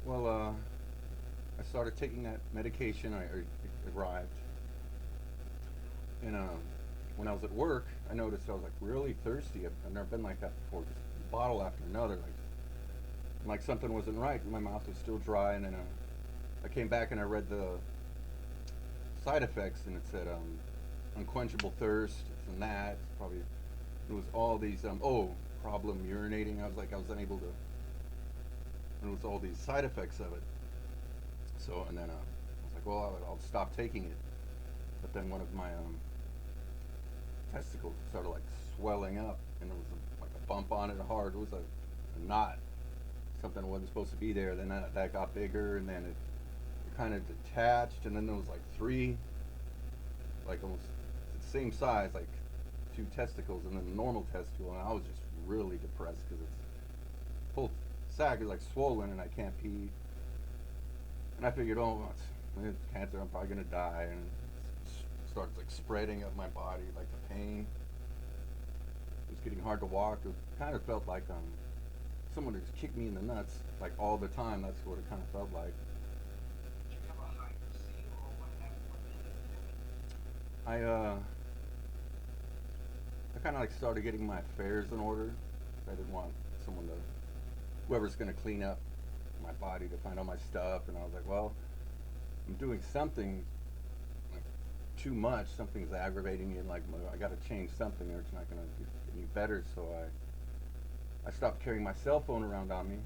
Well, I started taking that medication. I arrived, and when I was at work, I noticed I was like really thirsty. I've never been like that before. Just bottle after another, like something wasn't right. My mouth was still dry, and then I came back and I read the side effects, and it said unquenchable thirst, it's and that. It's probably it was all these problem urinating. I was unable to. And it was all these side effects of it. So and then I was like, well, I'll stop taking it. But then one of my testicles started like swelling up, and there was like a bump on it hard. It was a knot, something that wasn't supposed to be there. Then that got bigger, and then it kind of detached, and then there was like three, like almost the same size, like two testicles, and then the normal testicle. And I was just really depressed because it's whole sac is like swollen, and I can't pee. And I figured, oh, it's cancer. I'm probably gonna die, and it starts like spreading up my body, like the pain. It was getting hard to walk. It kind of felt like someone had just kicked me in the nuts, like all the time. That's what it kind of felt like. I I kind of like started getting my affairs in order. I didn't want someone to whoever's gonna clean up my body to find all my stuff. And I was like, well, I'm doing something like too much. Something's aggravating me, and like I got to change something, or it's not gonna get any better. So I stopped carrying my cell phone around on me.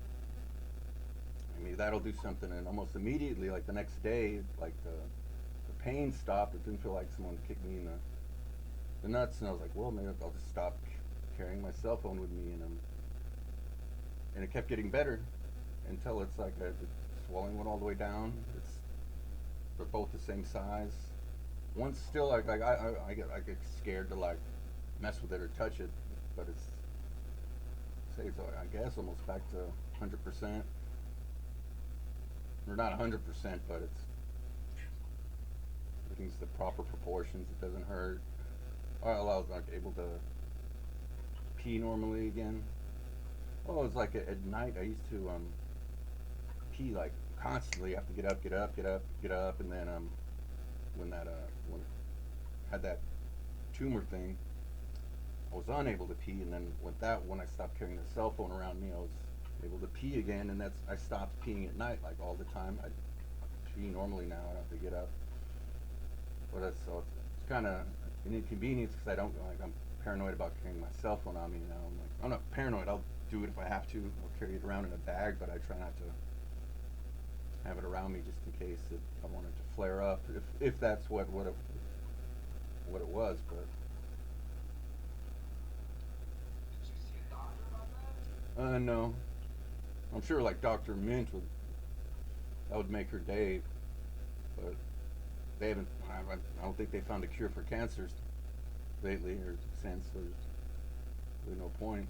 I mean, that'll do something. And almost immediately, like the next day, like the pain stopped. It didn't feel like someone kicked me in the nuts. And I was like, well, maybe I'll just stop carrying my cell phone with me. And it kept getting better until it's like the swelling went all the way down. They're both the same size. One's still like I get scared to like mess with it or touch it, but it's say it's I guess almost back to 100%, or not 100%, but it's everything's the proper proportions. It doesn't hurt. I was like able to pee normally again. Oh, it's like at night I used to pee like constantly. I have to get up, get up, get up, get up, and then when that when I had that tumor thing, I was unable to pee, and then when I stopped carrying the cell phone around me, I was able to pee again, and I stopped peeing at night like all the time. I pee normally now. I don't have to get up, but it's kind of an inconvenience because I don't like I'm paranoid about carrying my cell phone on me now. I'm not paranoid. I'll do it if I have to. I'll carry it around in a bag, but I try not to have it around me just in case I want it to flare up, if that's what it was. But no, I'm sure like Dr. Mint would that would make her day, but they haven't. I don't think they found a cure for cancers lately or since. So there's really no point.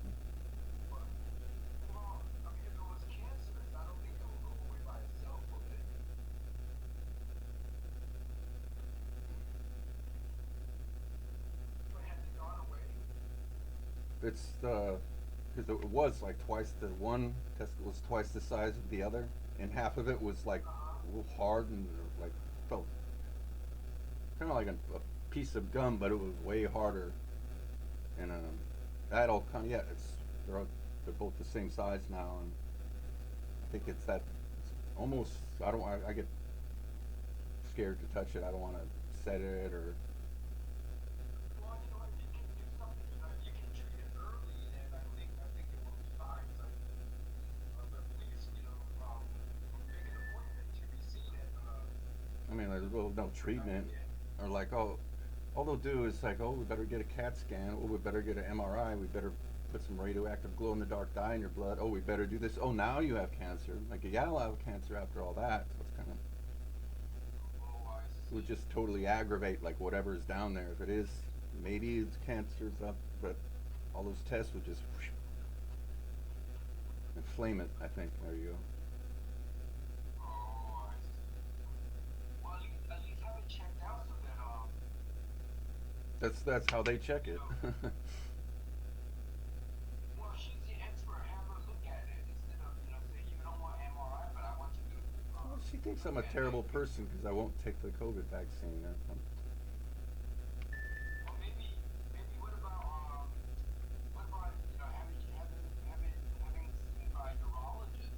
It's because it was like twice the one testicle was twice the size of the other, and half of it was like a little hard and like felt kind of like a piece of gum, but it was way harder. And that all kind of they're both the same size now, and I think it's that it's almost I get scared to touch it. I don't want to set it or I mean, there's really no treatment, or like, oh, all they'll do is like, oh, we better get a CAT scan, oh, we better get an MRI, we better put some radioactive glow in the dark dye in your blood, oh, we better do this, oh, now you have cancer. Like, yeah, I'll have cancer after all that. So it's kind of, it would just totally aggravate like whatever's down there. If it is, maybe it's cancer's up, but all those tests would just inflame it, I think. There you go. That's how they check it. thinks I'm a And terrible person because I won't take the COVID vaccine. well, maybe what about having seen by urologists?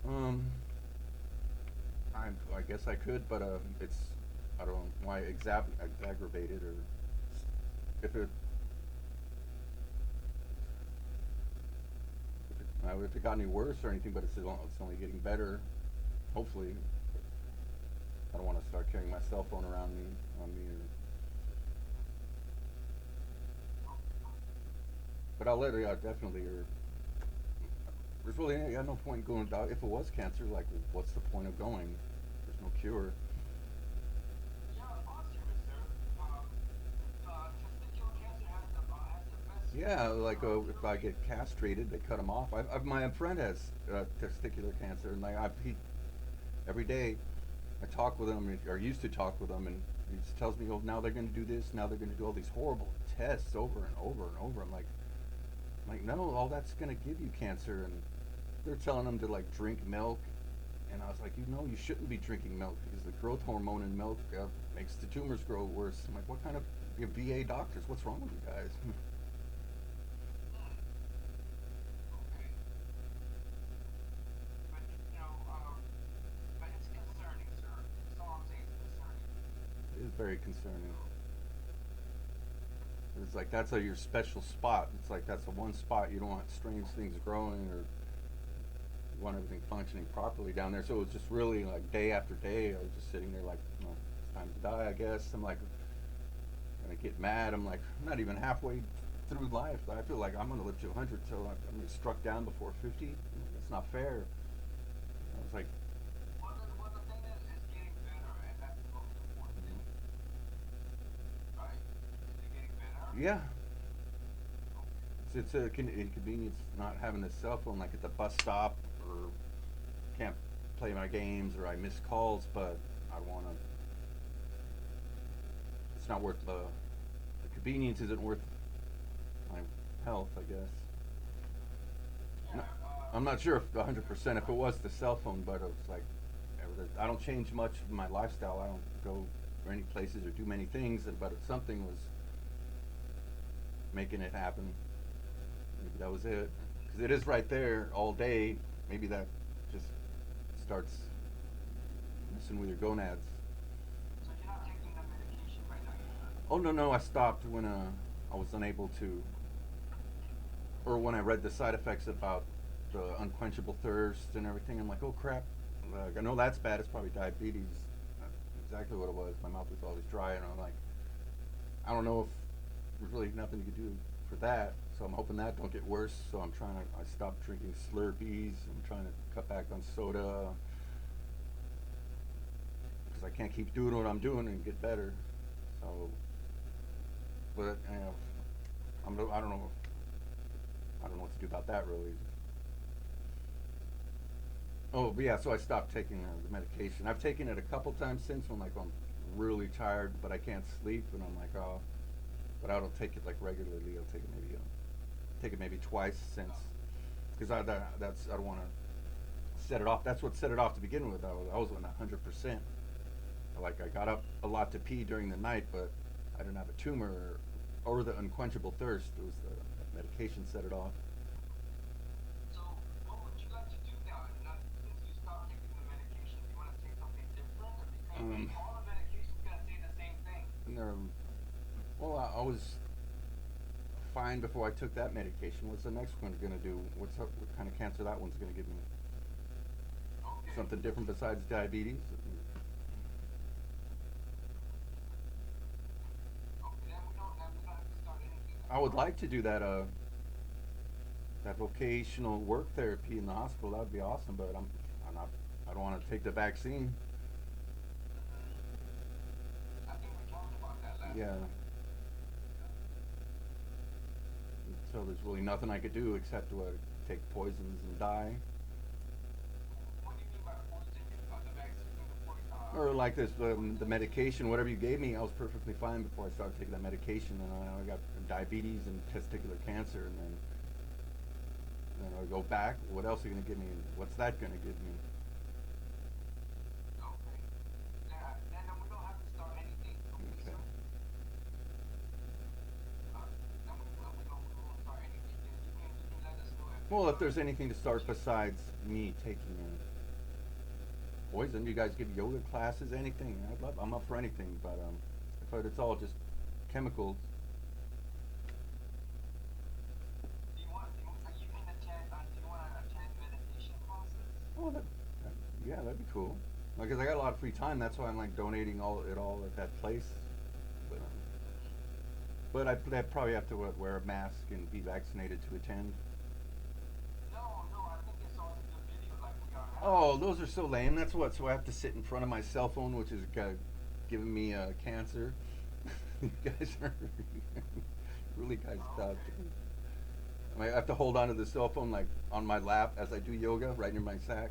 Um, I guess I could, but it's I don't know why exacerbated or if it if it got any worse or anything. But it's only getting better. Hopefully, I don't want to start carrying my cell phone around me on me. But I'll let it. Definitely. Or there's really no point going. If it was cancer, like what's the point of going? There's no cure. Yeah, I'm serious, sir. Um, testicular cancer has the best Yeah, like if cure I rate. get castrated, they cut them off. My friend has testicular cancer, and every day I talk with him, or used to talk with him, and he just tells me, "Oh, now they're going to do this. Now they're going to do all these horrible tests over and over and over." I'm like, no, all that's going to give you cancer, and they're telling him to like drink milk, and I was like, you shouldn't be drinking milk because the growth hormone in milk makes the tumors grow worse. I'm like, what kind of VA doctors? What's wrong with you guys? Hmm. Okay. But but it's concerning, sir. That's all I'm saying. It's concerning. It is very concerning. So, It's like that's your special spot. It's like that's the one spot you don't want strange things growing, or you want everything functioning properly down there. So it was just really like day after day. I was just sitting there like, it's time to die, I guess. I'm like, and I get mad. I'm like, I'm not even halfway through life. I feel like I'm gonna live to 100, so I'm gonna be struck down before 50. That's not fair. I was like, well, the thing is getting better, and that's the most important thing, right? Is it getting better? yeah, Okay. it's a inconvenience not having a cell phone like at the bus stop, or can't play my games, or I miss calls, but I want to. It's not worth the convenience isn't worth my health, I guess. No, Yeah. I'm not sure if 100% if it was the cell phone, but it was like I don't change much of my lifestyle. I don't go for any places or do many things, but if something was making it happen, maybe that was it. Because it is right there all day. Maybe that just starts messing with your gonads. So you're not taking the medication right now, you said. Oh no, no, I stopped when I was unable to, or when I read the side effects about the unquenchable thirst and everything. I'm like, oh crap! Like, I know that's bad. It's probably diabetes. That's exactly what it was. My mouth was always dry, and I'm like, I don't know if there's really nothing you can do for that. So I'm hoping that don't get worse. So I stopped drinking Slurpees. I'm trying to cut back on soda because I can't keep doing what I'm doing and get better. So, but I don't know. I don't know what to do about that really. Oh, but yeah. So I stopped taking the medication. I've taken it a couple times since when like I'm really tired, but I can't sleep, and I'm like, oh. But I don't take it like regularly. I'll take it maybe twice since, because I don't want to set it off. That's what set it off to begin with. I was on 100%. Like I got up a lot to pee during the night, but I didn't have a tumor or the unquenchable thirst. It was the medication set it off. So what would you like to do now? Not, since you stopped taking the medication, do you want to take something different? Because Um, all the medication's gonna say the same thing. and well, I was fine before I took that medication. What's the next one gonna do? What kind of cancer that one's gonna give me? Okay. Something different besides diabetes? Okay. Then we don't have to start anything. I That's would fine. like to do that vocational work therapy in the hospital. That would be awesome, but I'm not. I don't want to take the vaccine. I think we talked about that last Yeah. time. Yeah. So there's really nothing I could do except to take poisons and die, What do you mean by poison? The vaccine or the poison? or like this the Poison? medication, whatever you gave me. I was perfectly fine before I started taking that medication, and I got diabetes and testicular cancer, and then I go back. What else are you gonna give me? What's that gonna give me? Well, if there's anything to start besides me taking poison, you guys give yoga classes, anything? I'm up for anything, but if it's all just chemicals, you can attend, do you want to attend meditation classes? oh, yeah, that'd be cool. Because I got a lot of free time, that's why I'm like donating all at that place. But I'd probably have to wear a mask and be vaccinated to attend. No, I think it's on the video like we are having. Oh, those are so lame. That's what. So I have to sit in front of my cell phone, which is giving me cancer. You guys are really guys stuck. Okay. I have to hold on to the cell phone like on my lap as I do yoga, right near my sack.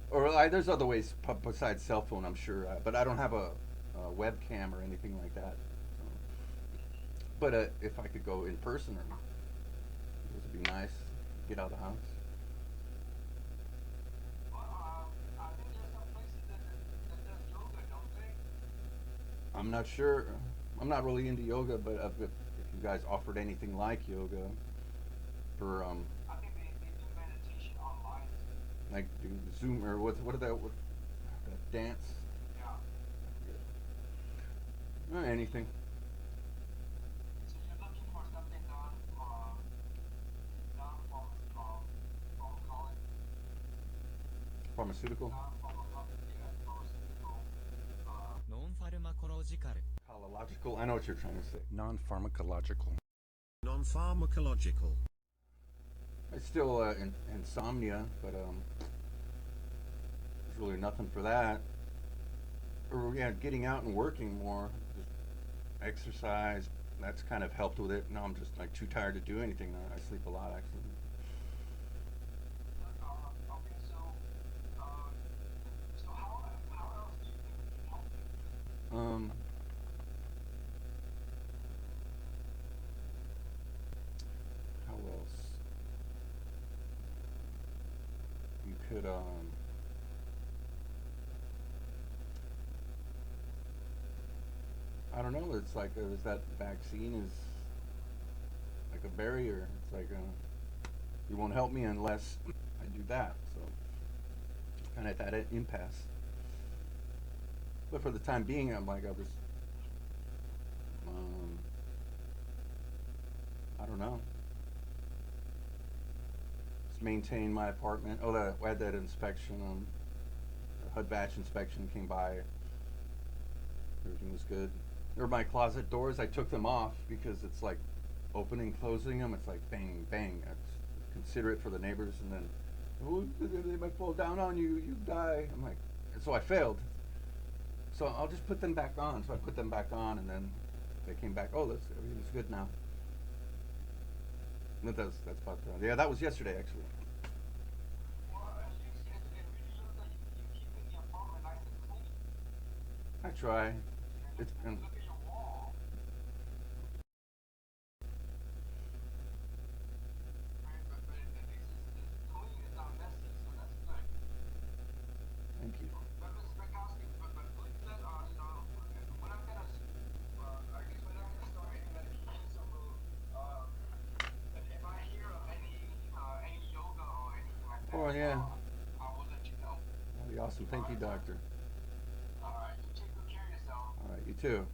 Or there's other ways besides cell phone, I'm sure, but I don't have a webcam or anything like that. So. But if I could go in person, this would be nice. Get out of the house. Well, I think there's some places that does yoga, don't they? I'm not sure. I'm not really into yoga, but if you guys offered anything like yoga for I think they do meditation online too. like do Zoom or what are that dance? Yeah. Anything. So you're looking for something pharmacological, Pharmaceutical. yeah, pharmaceutical. Non-pharmacological. Phalological. I know what you're trying to say. Non-pharmacological. Non-pharmacological. It's still insomnia, but there's really nothing for that. Or yeah, getting out and working more, just exercise. That's kind of helped with it. Now I'm just like too tired to do anything. I sleep a lot actually. Okay, so how else do you think we can help you? Um, how else? You could I don't know. It's like is that vaccine is like a barrier. It's like you won't help me unless I do that. So kind of at that impasse. But for the time being, I'm like I'll just um, I don't know. Just maintain my apartment. Oh, I had that inspection. The HUD batch inspection came by. Everything was good. Or my closet doors, I took them off because it's like opening, closing them. It's like bang, bang. It's considerate for the neighbors, and then oh, they might fall down on you. You die. I'm like, and so I failed. So I'll just put them back on. So I put them back on, and then they came back. Oh, everything's good now. And that's about yeah. That was yesterday actually. Well, at least it really looks like you're keeping the apartment nice and clean. I try. It's been Look at your wall, right? But at least it's clean, it's not messy, so that's good. thank you. But Mr. Bukowski, but please let we're not gonna, I guess we're not gonna start any medication. So we'll, if I hear of any yoga or anything like Oh that, yeah, I will let you know. that'd be awesome. All Thank you, right, sir. doctor. All right, you take good care of yourself. All right, you too.